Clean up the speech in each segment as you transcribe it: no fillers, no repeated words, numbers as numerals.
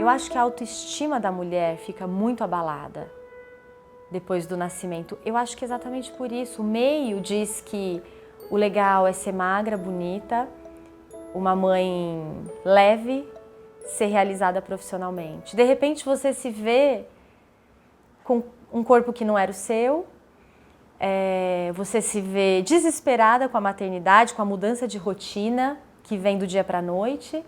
Eu acho que a autoestima da mulher fica muito abalada depois do nascimento. Eu acho que é exatamente por isso. O meio diz que o legal é ser magra, bonita, uma mãe leve, ser realizada profissionalmente. De repente você se vê com um corpo que não era o seu, você se vê desesperada com a maternidade, com a mudança de rotina que vem do dia para a noite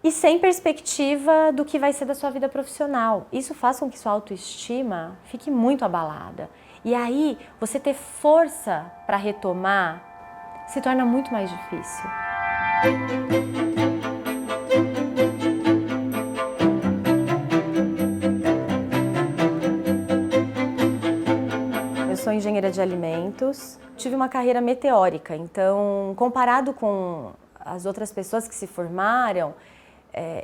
e sem perspectiva do que vai ser da sua vida profissional. Isso faz com que sua autoestima fique muito abalada. E aí, você ter força para retomar se torna muito mais difícil. Eu sou engenheira de alimentos, tive uma carreira meteórica, então, comparado com as outras pessoas que se formaram,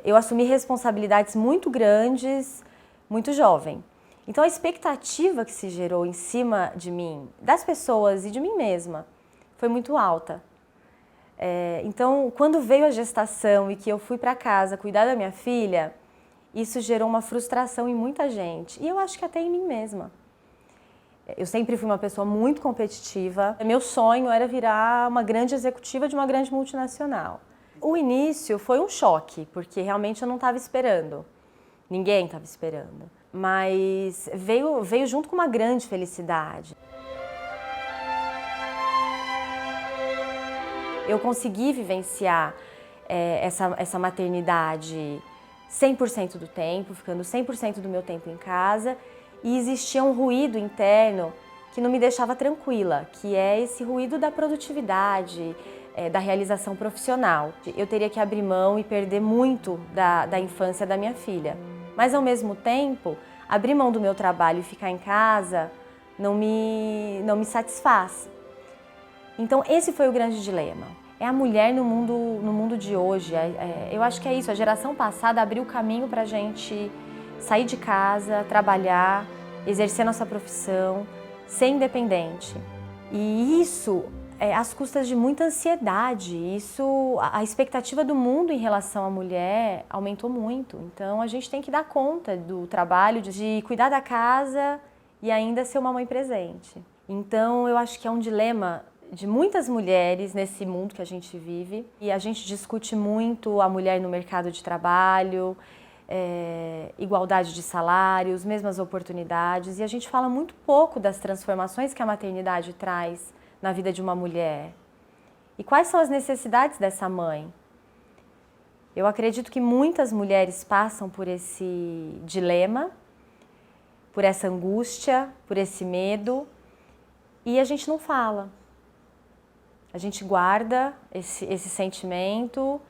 eu assumi responsabilidades muito grandes, muito jovem. Então a expectativa que se gerou em cima de mim, das pessoas e de mim mesma, foi muito alta. Então quando veio a gestação e que eu fui para casa cuidar da minha filha, isso gerou uma frustração em muita gente e eu acho que até em mim mesma. Eu sempre fui uma pessoa muito competitiva. Meu sonho era virar uma grande executiva de uma grande multinacional. O início foi um choque, porque realmente eu não estava esperando. Ninguém estava esperando. Mas veio junto com uma grande felicidade. Eu consegui vivenciar essa maternidade 100% do tempo, ficando 100% do meu tempo em casa, e existia um ruído interno que não me deixava tranquila, que é esse ruído da produtividade, da realização profissional. Eu teria que abrir mão e perder muito da infância da minha filha. Mas, ao mesmo tempo, abrir mão do meu trabalho e ficar em casa não me satisfaz. Então, esse foi o grande dilema. É a mulher no mundo de hoje. Eu acho que é isso. A geração passada abriu o caminho para a gente sair de casa, trabalhar, exercer nossa profissão, ser independente. E isso às custas de muita ansiedade. A expectativa do mundo em relação à mulher aumentou muito. Então a gente tem que dar conta do trabalho, de cuidar da casa e ainda ser uma mãe presente. Então eu acho que é um dilema de muitas mulheres nesse mundo que a gente vive. E a gente discute muito a mulher no mercado de trabalho, igualdade de salários, mesmas oportunidades. E a gente fala muito pouco das transformações que a maternidade traz na vida de uma mulher. E quais são as necessidades dessa mãe? Eu acredito que muitas mulheres passam por esse dilema, por essa angústia, por esse medo, e a gente não fala. A gente guarda esse sentimento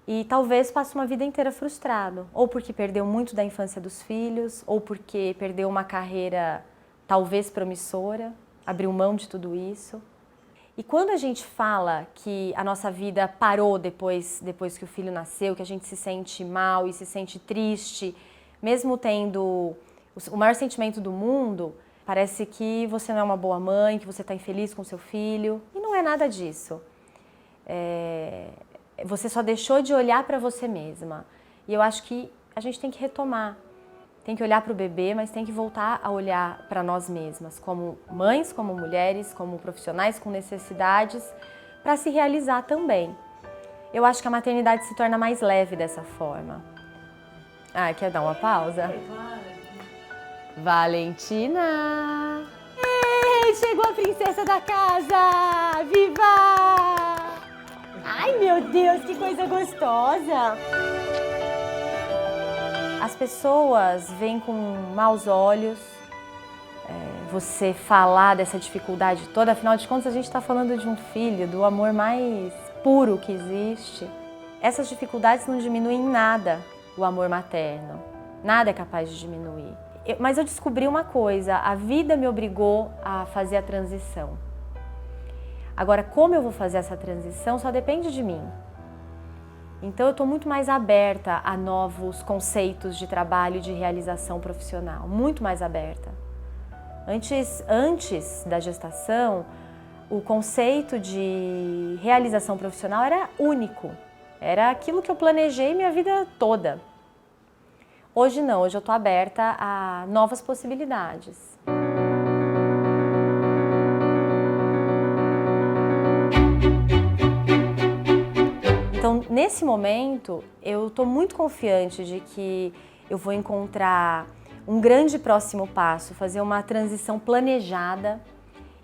e talvez passe uma vida inteira frustrado, ou porque perdeu muito da infância dos filhos, ou porque perdeu uma carreira talvez promissora, abriu mão de tudo isso. E quando a gente fala que a nossa vida parou depois que o filho nasceu, que a gente se sente mal e se sente triste, mesmo tendo o maior sentimento do mundo, parece que você não é uma boa mãe, que você está infeliz com seu filho. E não é nada disso. Você só deixou de olhar para você mesma. E eu acho que a gente tem que retomar. Tem que olhar para o bebê, mas tem que voltar a olhar para nós mesmas, como mães, como mulheres, como profissionais com necessidades, para se realizar também. Eu acho que a maternidade se torna mais leve dessa forma. Quer dar uma pausa? Claro. Valentina! Ei, chegou a princesa da casa! Viva! Ai, meu Deus, que coisa gostosa! As pessoas veem com maus olhos você falar dessa dificuldade toda. Afinal de contas, a gente está falando de um filho, do amor mais puro que existe. Essas dificuldades não diminuem em nada o amor materno. Nada é capaz de diminuir. Mas eu descobri uma coisa, a vida me obrigou a fazer a transição. Agora, como eu vou fazer essa transição só depende de mim. Então eu estou muito mais aberta a novos conceitos de trabalho e de realização profissional, muito mais aberta. Antes da gestação, o conceito de realização profissional era único, era aquilo que eu planejei minha vida toda. Hoje não, hoje eu estou aberta a novas possibilidades. Então, nesse momento, eu estou muito confiante de que eu vou encontrar um grande próximo passo, fazer uma transição planejada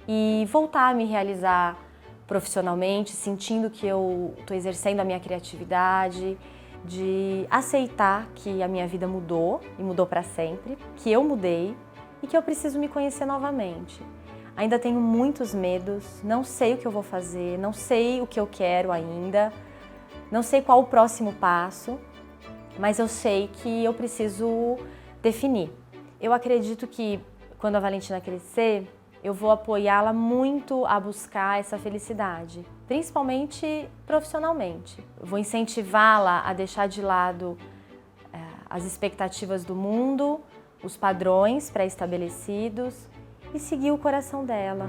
e voltar a me realizar profissionalmente, sentindo que eu estou exercendo a minha criatividade, de aceitar que a minha vida mudou e mudou para sempre, que eu mudei e que eu preciso me conhecer novamente. Ainda tenho muitos medos, não sei o que eu vou fazer, não sei o que eu quero ainda, não sei qual o próximo passo, mas eu sei que eu preciso definir. Eu acredito que quando a Valentina crescer, eu vou apoiá-la muito a buscar essa felicidade, principalmente profissionalmente. Eu vou incentivá-la a deixar de lado as expectativas do mundo, os padrões pré-estabelecidos e seguir o coração dela.